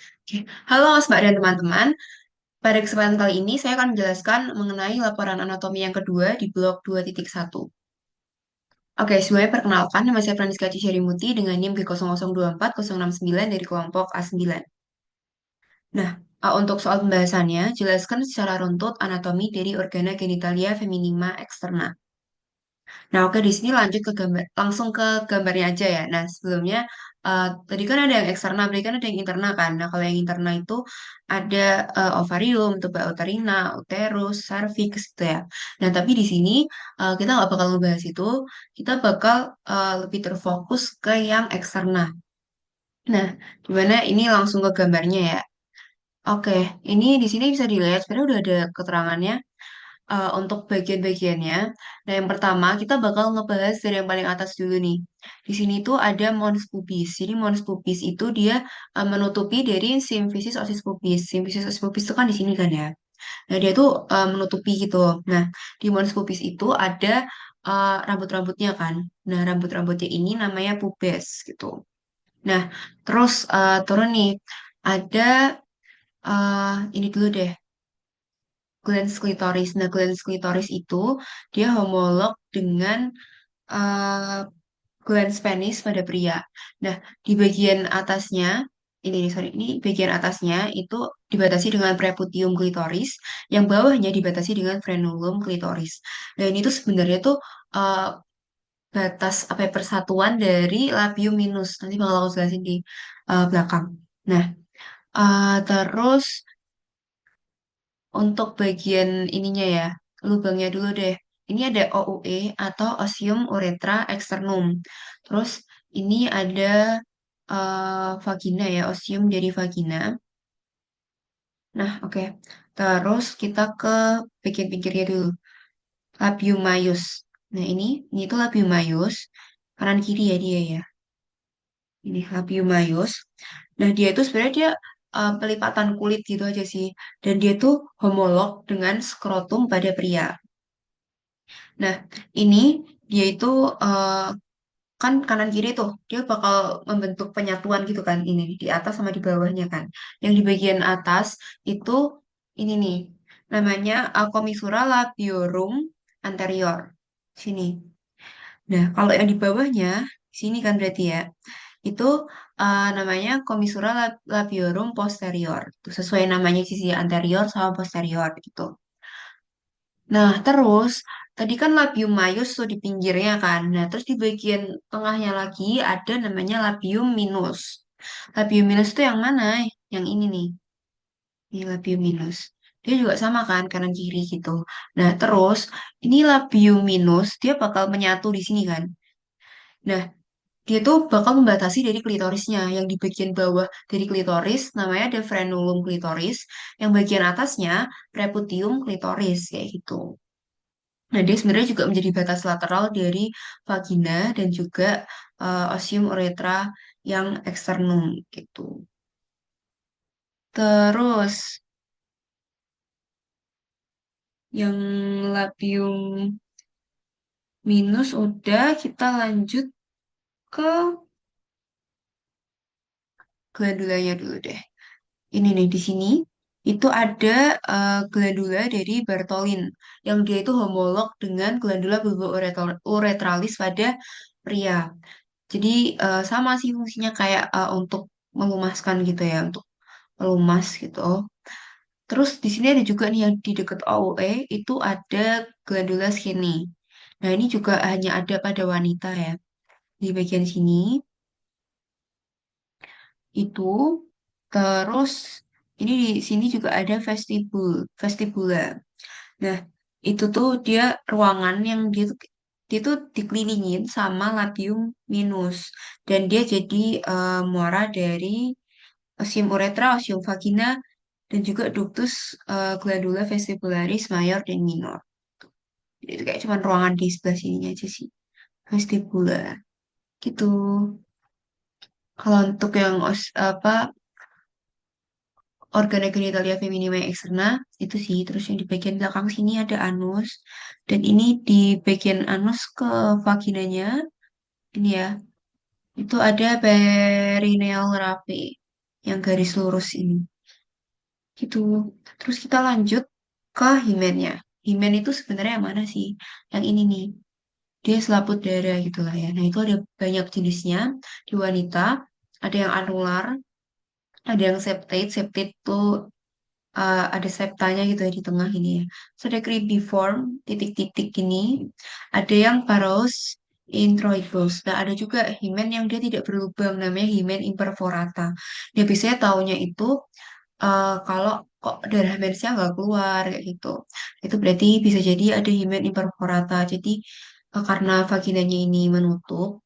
Oke. Halo Mas Mbak dan teman-teman. Pada kesempatan kali ini saya akan menjelaskan mengenai laporan anatomi yang kedua di blok 2.1. Oke, semuanya perkenalkan, nama saya Franiska Ciserimuti dengan NIM B0024-069 dari kelompok A9. Nah, untuk soal pembahasannya, jelaskan secara runtut anatomi dari organa genitalia feminima eksterna. Nah, oke, di sini lanjut ke gambar, langsung ke gambarnya aja ya. Nah, sebelumnya tadi kan ada yang eksternal, tadi kan ada yang internal kan. Nah, kalau yang internal itu ada ovarium, tuba uterina, uterus, cervix gitu ya. Nah, tapi di sini kita nggak bakal ngebahas itu, kita bakal lebih terfokus ke yang eksternal. Nah, gimana ini langsung ke gambarnya ya. Oke, ini di sini bisa dilihat sebenarnya udah ada keterangannya untuk bagian-bagiannya. Nah, yang pertama kita bakal ngebahas dari yang paling atas dulu nih. Di sini tuh ada mons pubis. Jadi mons pubis itu dia menutupi dari simfisis osis pubis. Simfisis osis pubis itu kan di sini kan ya. Nah, dia tuh menutupi gitu. Nah, di mons pubis itu ada rambut-rambutnya kan. Nah, rambut-rambutnya ini namanya pubes gitu. Nah, terus turun nih ada ini dulu deh, glans klitoris. Nah, glans klitoris itu dia homolog dengan uh, glans penis pada pria. Nah, di bagian atasnya, ini bagian atasnya itu dibatasi dengan preputium klitoris, yang bawahnya dibatasi dengan frenulum klitoris. Nah, ini tuh sebenarnya tuh uh, batas apa ya, persatuan dari labium minus. Nanti bakal aku jelasin di belakang. Nah, terus untuk bagian ininya ya, lubangnya dulu deh. Ini ada OUE atau Osium Urethra Externum. Terus ini ada vagina ya, osium dari vagina. Nah, oke. Terus kita ke bagian pinggirnya dulu. Labium maius. Nah, ini tuh labium maius. Kanan kiri ya dia ya. Ini labium maius. Nah, dia itu sebenarnya dia pelipatan kulit gitu aja sih. Dan dia tuh homolog dengan skrotum pada pria. Nah, ini dia itu eh, kan kanan kiri tuh dia bakal membentuk penyatuan gitu kan ini di atas sama di bawahnya kan. Yang di bagian atas itu ini nih namanya commissura labiorum anterior. Sini. Nah, kalau yang di bawahnya sini kan berarti ya. Itu namanya commissura labiorum posterior. Tuh, sesuai namanya sisi anterior sama posterior gitu. Nah, terus tadi kan labium maius tuh di pinggirnya kan. Nah, terus di bagian tengahnya lagi ada namanya labium minus. Labium minus itu yang mana? Yang ini nih. Ini labium minus. Dia juga sama kan kanan kiri gitu. Nah, terus ini labium minus dia bakal menyatu di sini kan. Nah, dia tuh bakal membatasi dari klitorisnya. Yang di bagian bawah dari klitoris namanya ada frenulum klitoris. Yang bagian atasnya preputium klitoris kayak gitu. Nah, dia sebenarnya juga menjadi batas lateral dari vagina dan juga osium uretra yang eksternum gitu. Terus yang labium minus udah, kita lanjut ke glandulanya dulu deh. Ini nih di sini itu ada glandula dari Bartholin yang dia itu homolog dengan glandula uretralis pada pria. Jadi sama sih fungsinya kayak untuk melumaskan gitu ya, untuk pelumas gitu. Terus di sini ada juga nih yang di dekat OUE itu ada glandula skinny. Nah, ini juga hanya ada pada wanita ya. Di bagian sini itu terus ini di sini juga ada vestibula. Nah, itu tuh dia ruangan yang dia tuh dikelilingin sama labium minus dan dia jadi muara dari osium uretra, osium vagina, dan juga ductus glandula vestibularis mayor dan minor. Jadi itu kayak cuman ruangan di sebelah sininya aja sih. Vestibular. Gitu. Kalau untuk yang apa organa genitalia feminima yang eksterna itu sih. Terus yang di bagian belakang sini ada anus. Dan ini di bagian anus ke vaginanya. Ini ya. Itu ada perineal raphe. yang garis lurus ini. Gitu. Terus kita lanjut ke himennya. Himen itu sebenarnya yang mana sih? Yang ini nih. Dia selaput darah gitu lah ya. Nah, itu ada banyak jenisnya di wanita. Ada yang anular, ada yang septate. Septate tuh ada septanya gitu ya di tengah ini ya. Terus ada cribriform, titik-titik gini. Ada yang parous introigus. Nah, ada juga himen yang dia tidak berlubang, namanya himen imperforata. Ya, biasanya taunya itu kalau kok darah mensnya nggak keluar kayak gitu. Itu berarti bisa jadi ada himen imperforata. Jadi karena vaginanya ini menutup,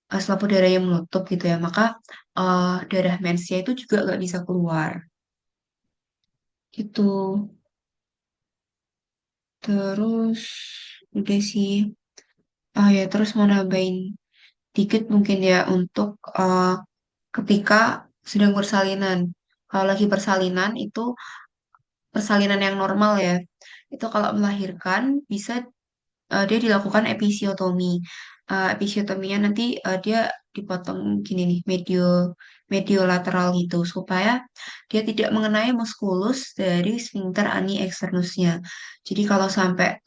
selaput darahnya menutup gitu ya, maka darah mensnya itu juga nggak bisa keluar. Gitu. Terus udah sih. Ah ya, terus mau nambahin dikit mungkin ya untuk ketika sedang persalinan. Kalau lagi persalinan itu persalinan yang normal ya. Itu kalau melahirkan bisa dia dilakukan episiotomi. Episiotominya nanti dia dipotong gini nih, mediolateral gitu supaya dia tidak mengenai muskulus dari sphincter ani externusnya. Jadi kalau sampai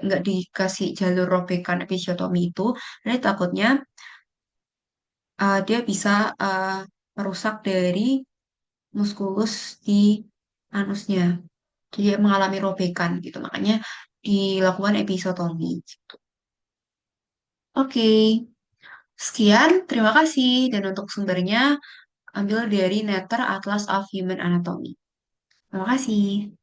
nggak dikasih jalur robekan episiotomi itu, nanti takutnya dia bisa uh, merusak dari muskulus di anusnya. Jadi mengalami robekan gitu. Makanya dilakukan episiotomi. Oke, sekian. Terima kasih. Dan untuk sumbernya ambil dari Netter Atlas of Human Anatomy. Terima kasih.